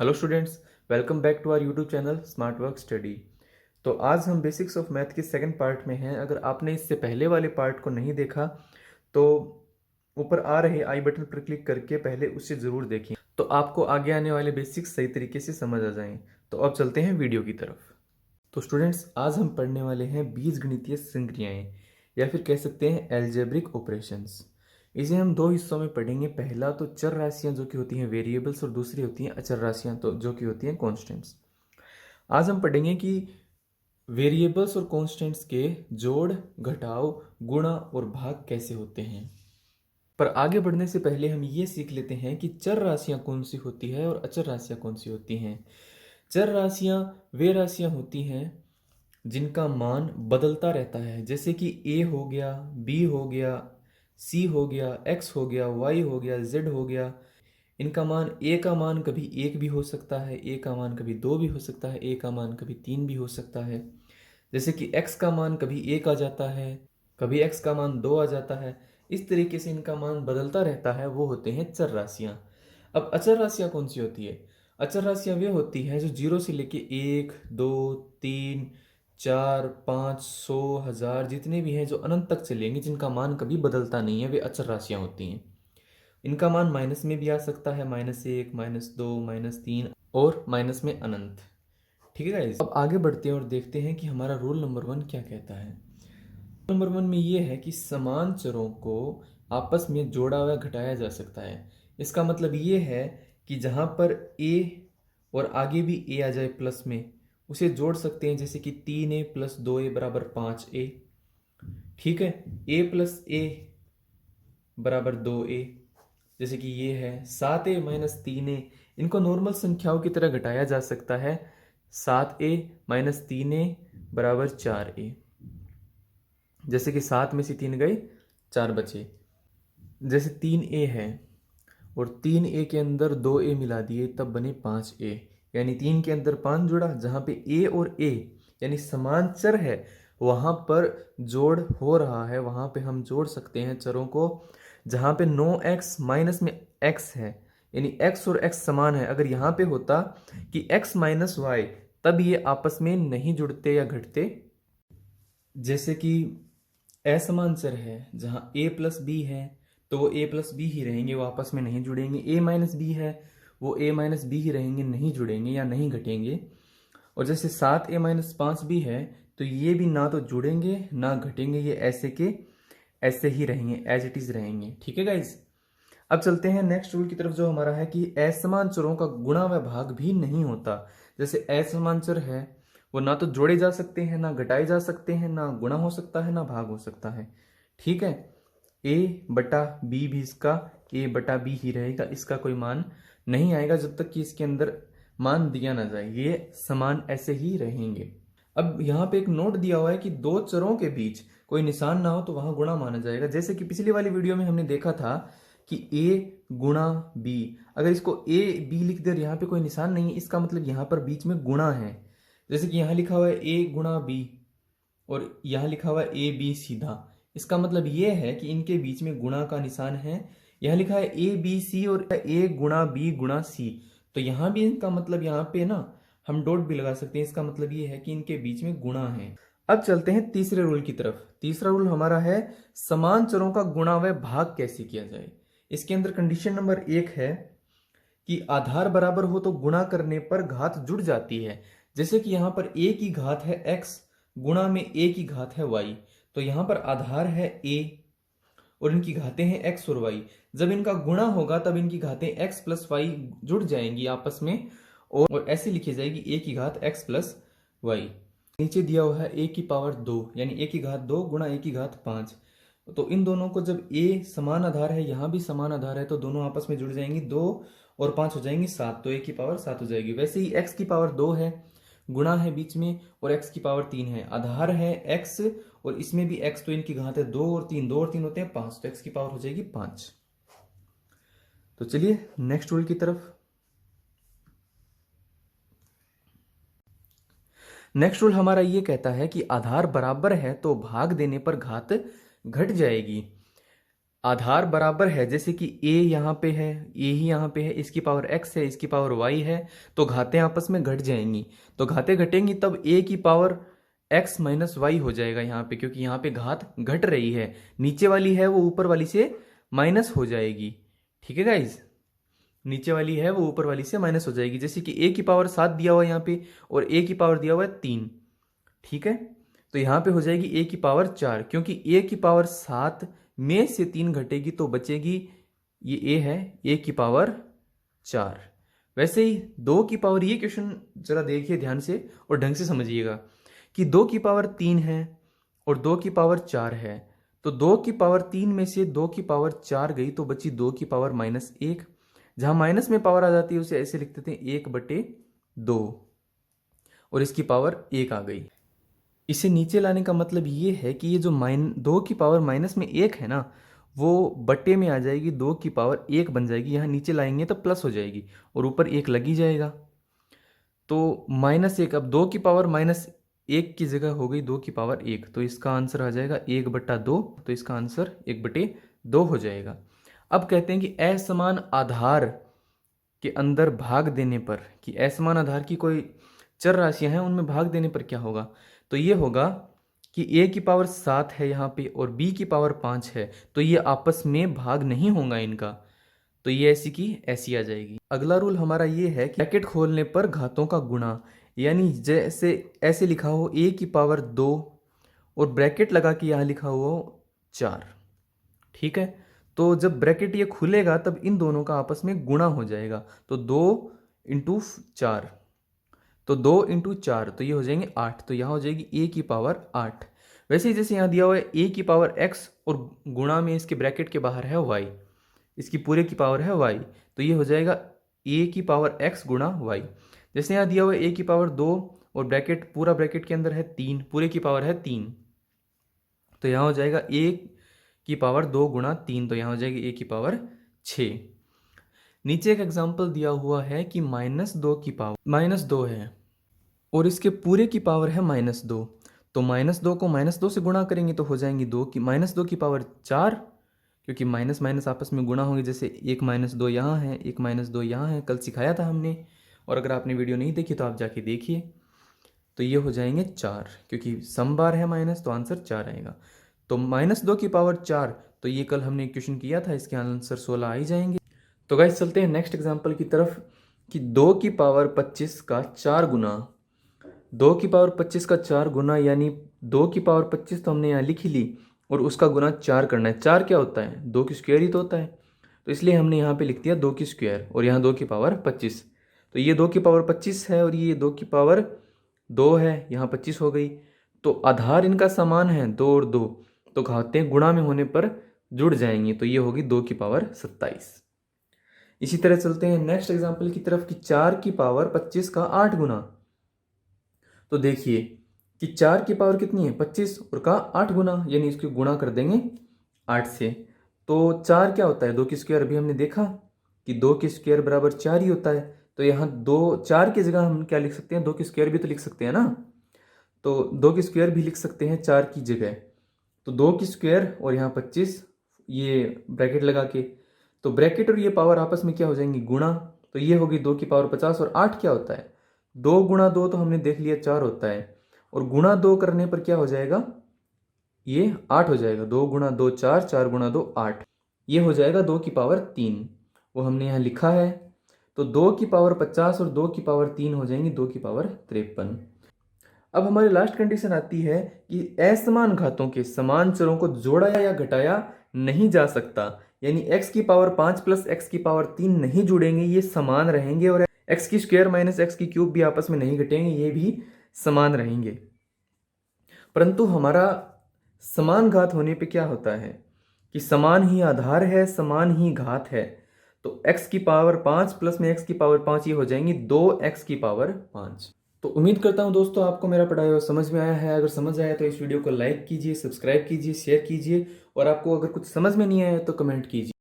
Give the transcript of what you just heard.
Hello students, welcome back to our YouTube channel smart work study. तो आज हम basics of math के second part में हैं। अगर आपने इससे पहले वाले पार्ट को नहीं देखा तो ऊपर आ रहे आई बटन पर क्लिक करके पहले उसे ज़रूर देखें, तो आपको आगे आने वाले बेसिक्स सही तरीके से समझ आ जाएं। तो अब चलते हैं वीडियो की तरफ। तो स्टूडेंट्स, आज हम पढ़ने वाले हैं बीजगणितीय संक्रियाएं या फिर कह सकते हैं एल्जेब्रिक ऑपरेशंस। इसे हम दो हिस्सों में पढ़ेंगे। पहला तो चर राशियां जो कि होती हैं वेरिएबल्स, और दूसरी होती हैं अचर राशियां तो जो कि होती हैं कॉन्स्टेंट्स। आज हम पढ़ेंगे कि वेरिएबल्स और कॉन्स्टेंट्स के जोड़, घटाव, गुणा और भाग कैसे होते हैं। पर आगे बढ़ने से पहले हम ये सीख लेते हैं कि चर राशियां कौन सी होती है और अचर राशियां कौन सी होती हैं। चर राशियां वे राशियां होती हैं जिनका मान बदलता रहता है, जैसे कि a हो गया, b हो गया, c हो गया, x हो गया, y हो गया, z हो गया। इनका मान a का मान कभी 1 भी हो सकता है, a का मान कभी 2 भी हो सकता है, a का मान कभी 3 भी हो सकता है। जैसे कि x का मान कभी 1 आ जाता है, कभी x का मान 2 आ जाता है। इस तरीके से इनका मान बदलता रहता है, वो होते हैं चर राशियां। अब अचर राशियां कौन सी होती है? अचर राशियां वे होती हैं जो जीरो से लेके 1, 2, 3, 4, 5, 100, 1000 जितने भी हैं, जो अनंत तक चलेंगे, जिनका मान कभी बदलता नहीं है, वे अचर राशियां होती हैं। इनका मान माइनस में भी आ सकता है, -1, -2, -3 और माइनस में अनंत। ठीक है गाइस, अब आगे बढ़ते हैं और देखते हैं कि हमारा रूल नंबर 1 क्या कहता है। नंबर 1 में ये है कि समान चरों को आपस में जोड़ा व घटाया जा सकता है। इसका मतलब ये है कि जहां पर a और आगे भी a आ जाए प्लस में, उसे जोड़ सकते हैं। जैसे कि 3a + 2a = 5a। ठीक है, a + a = 2a। जैसे कि ये है 7a - 3a। इनको नॉर्मल संख्याओं की तरह घटाया जा सकता है। 7a - 3a = 4a। जैसे कि 7 में से 3 गए, 4 बचे। जैसे 3a है और 3a के अंदर 2a मिला दिए, तब बने 5a। यानी 3 के अंदर 5 जुड़ा। जहां पे a और a यानी समान चर है, वहां पर जोड़ हो रहा है, वहां पे हम जोड़ सकते हैं चरों को। जहां पे 9x माइनस में x है, यानी x और x समान है। अगर यहां पे होता कि x - y, तब ये आपस में नहीं जुड़ते या घटते। जैसे कि असमान चर है, जहां a + b है, तो वो a + b ही रहेंगे, वो आपस में नहीं जुड़ेंगे। a - b है, वो a - b ही रहेंगे, नहीं जुड़ेंगे या नहीं घटेंगे। और जैसे 7a - 5b है, तो ये भी ना तो जुड़ेंगे ना घटेंगे, ये ऐसे के ऐसे ही रहेंगे, एज इट इज रहेंगे। ठीक है गाइज, अब चलते हैं नेक्स्ट रूल की तरफ, जो हमारा है कि असमान चरों का गुणा व भाग भी नहीं होता। जैसे असमान चर है, वो ना तो जोड़े जा सकते हैं, ना घटाए जा सकते हैं, ना गुणा हो सकता है, ना भाग हो सकता है। ठीक है, a/b भी इसका a/b ही रहेगा, इसका कोई मान नहीं आएगा जब तक कि इसके अंदर मान दिया ना जाए। ये समान ऐसे ही रहेंगे। अब यहाँ पे एक नोट दिया हुआ है कि दो चरों के बीच कोई निशान ना हो तो वहां गुणा माना जाएगा। जैसे कि पिछली वाली वीडियो में हमने देखा था कि a/b, अगर इसको a/b लिख दे और यहाँ पे कोई निशान नहीं है, इसका मतलब यहाँ पर बीच में गुणा है। जैसे कि यहाँ लिखा हुआ है a/b और यहाँ लिखा हुआ है a/b सीधा। इसका मतलब ये है कि इनके बीच में गुणा का निशान है। यहाँ लिखा है a/b/c और a/b/c, तो यहाँ भी इनका मतलब यहाँ पे ना हम डॉट भी लगा सकते हैं। इसका मतलब ये है कि इनके बीच में गुणा है। अब चलते हैं तीसरे रूल की तरफ। तीसरा रूल हमारा है समान चरों का गुणा व भाग कैसे किया जाए। इसके अंदर कंडीशन नंबर 1 है कि आधार बराबर हो तो गुणा करने पर घात जुड़ जाती है। जैसे कि यहां पर a की घात है x गुणा में a की घात है y, तो यहां पर आधार है a और इनकी घातें हैं x और y। जब इनका गुणा होगा तब इनकी घातें x + y जुड़ जाएंगी आपस में, और ऐसे लिखी जाएगी a की घात x + y। नीचे दिया हुआ है a की पावर 2, यानी a की घात 2 गुणा a की घात 5। तो इन दोनों को जब a समान आधार है, यहां भी समान आधार है, तो दोनों आपस में जुड़ जाएंगी। 2 और 5 हो जाएंगी 7, तो a की पावर 7 हो जाएगी। वैसे ही x की पावर 2 है, गुणा है बीच में, और x की पावर 3 है, आधार है x और इसमें भी x, तो इनकी घात है 2 और 3, 2 और 3 होते हैं 5, तो x की पावर हो जाएगी 5। तो चलिए नेक्स्ट रूल की तरफ। नेक्स्ट रूल हमारा ये कहता है कि आधार बराबर है तो भाग देने पर घात घट जाएगी। आधार बराबर है, जैसे कि a यहाँ पे है, a ही यहाँ पे है, इसकी पावर x है, इसकी पावर y है, तो घातें आपस में घट जाएंगी। तो घातें घटेंगी तब a की पावर x माइनस वाई हो जाएगा यहाँ पे, क्योंकि यहाँ पे घात घट रही है, नीचे वाली है वो ऊपर वाली से माइनस हो जाएगी। ठीक है गाइज, नीचे वाली है वो ऊपर वाली से माइनस हो जाएगी। जैसे कि a की पावर 7 दिया हुआ है यहाँ पे और a की पावर दिया हुआ है 3। ठीक है, तो यहाँ पे हो जाएगी a की पावर 4, क्योंकि a की पावर 7 में से 3 घटेगी तो बचेगी, ये a है, a की पावर 4। वैसे ही 2 की पावर, ये क्वेश्चन जरा देखिए ध्यान से और ढंग से समझिएगा कि 2 की पावर 3 है और 2 की पावर 4 है, तो 2 की पावर 3 में से 2 की पावर 4 गई तो बची 2 की पावर -1। जहां माइनस में पावर आ जाती है उसे ऐसे लिख देते हैं 1/2 और इसकी पावर 1 आ गई। इसे नीचे लाने का मतलब ये है कि ये जो 2 की पावर -1 है ना, वो बट्टे में आ जाएगी, 2 की पावर 1 बन जाएगी। यहाँ नीचे लाएंगे तो प्लस हो जाएगी और ऊपर 1 लग ही जाएगा। तो -1, अब 2 की पावर -1 की जगह हो गई 2 की पावर 1, तो इसका आंसर आ जाएगा 1/2, तो इसका आंसर 1/2 हो जाएगा। अब कहते हैं कि असमान आधार के अंदर भाग देने पर, कि असमान आधार की कोई चर राशियां हैं उनमें भाग देने पर क्या होगा, तो ये होगा कि a की पावर 7 है यहाँ पे और b की पावर 5 है, तो ये आपस में भाग नहीं होगा इनका, तो ये ऐसी की ऐसी आ जाएगी। अगला रूल हमारा ये है कि ब्रैकेट खोलने पर घातों का गुणा, यानी जैसे ऐसे लिखा हो a की पावर 2 और ब्रैकेट लगा के यहाँ लिखा हुआ हो 4। ठीक है, तो जब ब्रैकेट ये खुलेगा तब इन दोनों का आपस में गुणा हो जाएगा, तो 2 × 4, तो 2 × 4 तो ये हो जाएंगे 8, तो यहाँ हो जाएगी a की पावर 8। वैसे ही जैसे यहाँ दिया हुआ है a की पावर x और गुणा में इसके ब्रैकेट के बाहर है y, इसकी पूरे की पावर है y, तो ये हो जाएगा a की पावर x गुणा y। जैसे यहाँ दिया हुआ है a की पावर 2 और ब्रैकेट, पूरा ब्रैकेट के अंदर है 3, पूरे की पावर है 3, तो यहाँ हो जाएगा a की पावर 2 × 3, तो यहाँ हो जाएगी a की पावर 6। नीचे एक एग्जाम्पल दिया हुआ है कि -2 की पावर -2 है और इसके पूरे की पावर है -2, तो -2 को -2 से गुणा करेंगे तो हो जाएंगी -2 की पावर 4, क्योंकि माइनस माइनस आपस में गुणा होंगे। जैसे एक -2 यहाँ है, एक -2 यहाँ है, कल सिखाया था हमने, और अगर आपने वीडियो नहीं देखी तो आप जाके देखिए। तो ये हो जाएंगे 4, क्योंकि सम बार है माइनस, तो आंसर 4 आएगा। तो -2 की पावर 4, तो ये कल हमने क्वेश्चन किया था, इसके आंसर 16 आ ही जाएंगे। तो गाइस चलते हैं नेक्स्ट एग्जांपल की तरफ कि 2 की पावर 25 का 4 गुना, 2 की पावर 25 का 4 गुना, यानी 2 की पावर 25 तो हमने यहाँ लिख ही ली और उसका गुना 4 करना है। 4 क्या होता है, 2 की स्क्वायर ही तो होता है, तो इसलिए हमने यहाँ पे लिख दिया 2 की स्क्वायर और यहाँ 2 की पावर 25। तो ये 2 की पावर 25 है और ये 2 की पावर 2 है, यहाँ 25 हो गई। तो आधार इनका समान है 2 और 2, तो घातें गुणा में होने पर जुड़ जाएंगी, तो ये होगी 2 की पावर 27। इसी तरह चलते हैं नेक्स्ट एग्जाम्पल की तरफ कि 4 की पावर 25 का 8 गुना। तो देखिए कि 4 की पावर कितनी है 25 और का 8 गुना, यानी इसको गुणा कर देंगे 8 से। तो 4 क्या होता है, 2 की स्क्वायर, अभी हमने देखा कि 2 की स्क्वायर बराबर 4 ही होता है। तो यहाँ 4 की जगह हम क्या लिख सकते हैं, 2 की स्क्वायर भी तो लिख सकते हैं ना, तो 2 की स्क्वायर भी लिख सकते हैं 4 की जगह। तो 2 की स्क्वायर और यहाँ 25, ये ब्रैकेट लगा के, तो ब्रैकेट और ये पावर आपस में क्या हो जाएंगी, गुणा। तो ये होगी 2 की पावर 50 और 8 क्या होता है, 2 × 2 तो हमने देख लिया 4 होता है, और गुणा 2 करने पर क्या हो जाएगा, ये 8 हो जाएगा। 2 × 2 4, 4 × 2 8, ये हो जाएगा 2 की पावर 3, वो हमने यहाँ लिखा है। तो 2 की पावर 50 और 2 की पावर 3 हो जाएंगी 2 की पावर 53। अब हमारी लास्ट कंडीशन आती है कि असमान घातों के समान चरों को जोड़ा या घटाया नहीं जा सकता, यानी x की पावर 5 प्लस x की पावर 3 नहीं जुड़ेंगे, ये समान रहेंगे, और x की स्क्वायर माइनस x की क्यूब भी आपस में नहीं घटेंगे, ये भी समान रहेंगे। परंतु हमारा समान घात होने पे क्या होता है कि समान ही आधार है, समान ही घात है, तो x की पावर 5 प्लस में x की पावर 5 ये हो जाएंगी 2x की पावर 5। तो उम्मीद करता हूं दोस्तों आपको मेरा पढ़ाया हुआ समझ में आया है। अगर समझ आया तो इस वीडियो को लाइक कीजिए, सब्सक्राइब कीजिए, शेयर कीजिए, और आपको अगर कुछ समझ में नहीं आया तो कमेंट कीजिए।